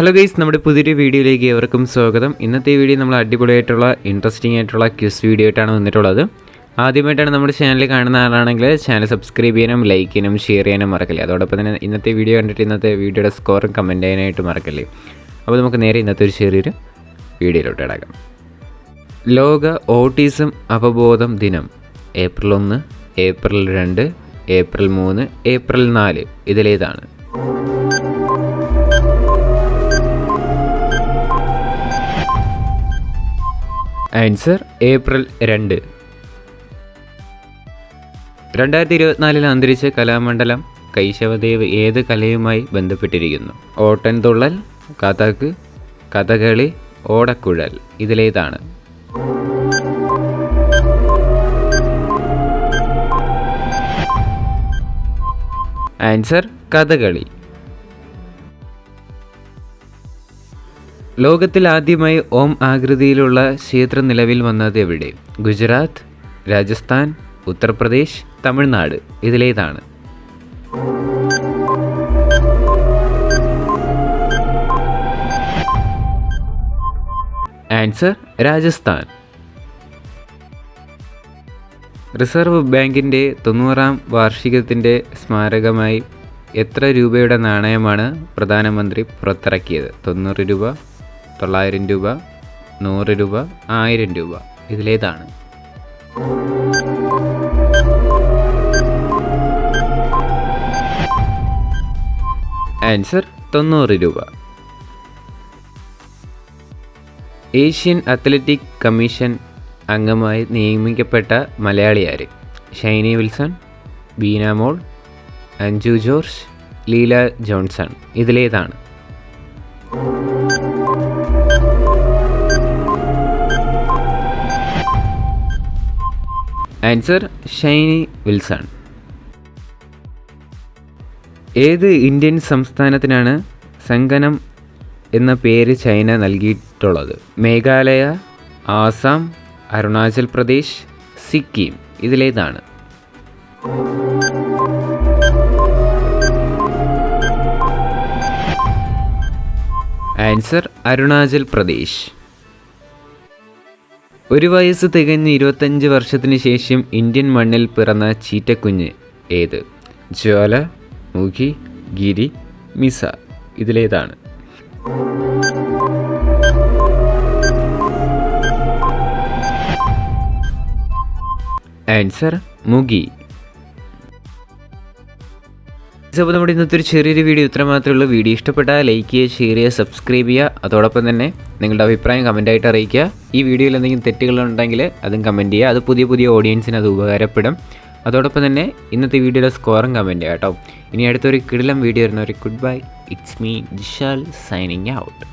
Hello guys, നമ്മുടെ പുതിയൊരു വീഡിയോയിലേക്ക് ഏവർക്കും സ്വാഗതം. ഇന്നത്തെ വീഡിയോ നമ്മൾ അടിപൊളിയായിട്ടുള്ള ഇൻട്രസ്റ്റിംഗ് ആയിട്ടുള്ള ക്വിസ് വീഡിയോ ആയിട്ടാണ് വന്നിട്ടുള്ളത്. ആദ്യമായിട്ടാണ് നമ്മുടെ ചാനൽ കാണുന്ന ആളാണെങ്കിൽ ചാനൽ സബ്സ്ക്രൈബ് ചെയ്യാനും ലൈക്ക് ചെയ്യാനും ഷെയർ ചെയ്യാനും മറക്കല്ലേ. അതോടൊപ്പം തന്നെ ഇന്നത്തെ വീഡിയോ കണ്ടിട്ട് ഇന്നത്തെ വീഡിയോയുടെ സ്കോറും കമൻറ്റ് ചെയ്യാനായിട്ട് മറക്കല്ലേ. അപ്പോൾ നമുക്ക് നേരെ ഇന്നത്തെ ഒരു ചെറിയൊരു വീഡിയോയിലോട്ട് ഇടാം. ലോക ഓട്ടിസം അവബോധം ദിനം ഏപ്രിൽ 1, ഏപ്രിൽ 2, ഏപ്രിൽ 3, ഏപ്രിൽ 4 ഇതിലേതാണ്? Answer April 2. 2024 അന്തരിച്ച കലാമണ്ഡലം കൈശവദേവ് ഏത് കലയുമായി ബന്ധപ്പെട്ടിരിക്കുന്നു? ഓട്ടൻതുള്ളൽ, കഥക്, കഥകളി, ഓടക്കുഴൽ ഇതിലേതാണ്? ആൻസർ കഥകളി. ലോകത്തിൽ ആദ്യമായി ഓം ആകൃതിയിലുള്ള ക്ഷേത്രം നിലവിൽ വന്നത് എവിടെ? ഗുജറാത്ത്, രാജസ്ഥാൻ, ഉത്തർപ്രദേശ്, തമിഴ്നാട് ഇതിലേതാണ്? ആൻസർ രാജസ്ഥാൻ. റിസർവ് ബാങ്കിൻ്റെ 90ാം വാർഷികത്തിൻ്റെ സ്മാരകമായി എത്ര രൂപയുടെ നാണയമാണ് പ്രധാനമന്ത്രി പുറത്തിറക്കിയത്? 90 രൂപ, 900 രൂപ, 100 രൂപ, 1000 രൂപ ഇതിലേതാണ്? ആൻസർ 90 രൂപ. ഏഷ്യൻ അത്ലറ്റിക് കമ്മീഷൻ അംഗമായി നിയമിക്കപ്പെട്ട മലയാളി ആര്? ഷൈനി വിൽസൺ, ബീന മോൾ, അഞ്ജു ജോർജ്, ലീല ജോൺസൺ ഇതിലേതാണ്? ആൻസർ ഷൈനി വിൽസൺ. ഏത് ഇന്ത്യൻ സംസ്ഥാനത്തിനാണ് സംഗനം എന്ന പേര് ചൈന നൽകിയിട്ടുള്ളത്? മേഘാലയ, ആസാം, അരുണാചൽ പ്രദേശ്, സിക്കിം ഇതിലേതാണ്? ആൻസർ അരുണാചൽ പ്രദേശ്. ഒരു വയസ്സ് തികഞ്ഞ് 25 വർഷത്തിന് ശേഷം ഇന്ത്യൻ മണ്ണിൽ പിറന്ന ചീറ്റക്കുഞ്ഞ് ഏത്? ജ്വാല, മുഖി, ഗിരി, മിസ ഇതിലേതാണ്? ആൻസർ മുഖി. അപ്പോൾ നമ്മുടെ ഇന്നത്തെ ഒരു ചെറിയൊരു വീഡിയോ ഇത്ര മാത്രമേ ഉള്ളൂ. വീഡിയോ ഇഷ്ടപ്പെട്ടാൽ ലൈക്ക് ചെയ്യുക, ഷെയർ ചെയ്യുക, സബ്സ്ക്രൈബ് ചെയ്യുക. അതോടൊപ്പം തന്നെ നിങ്ങളുടെ അഭിപ്രായം കമൻറ്റായിട്ട് അറിയിക്കുക. ഈ വീഡിയോയിൽ എന്തെങ്കിലും തെറ്റുകളുണ്ടെങ്കിൽ അതും കമൻറ്റ് ചെയ്യുക. അത് പുതിയ ഓഡിയൻസിന് അത് ഉപകാരപ്പെടും. അതോടൊപ്പം തന്നെ ഇന്നത്തെ വീഡിയോയുടെ സ്കോറും കമൻറ്റ് ചെയ്യുക കേട്ടോ. ഇനി അടുത്തൊരു കിടിലം വീഡിയോ വരുന്നവരെ good bye. It's me Jishal signing out.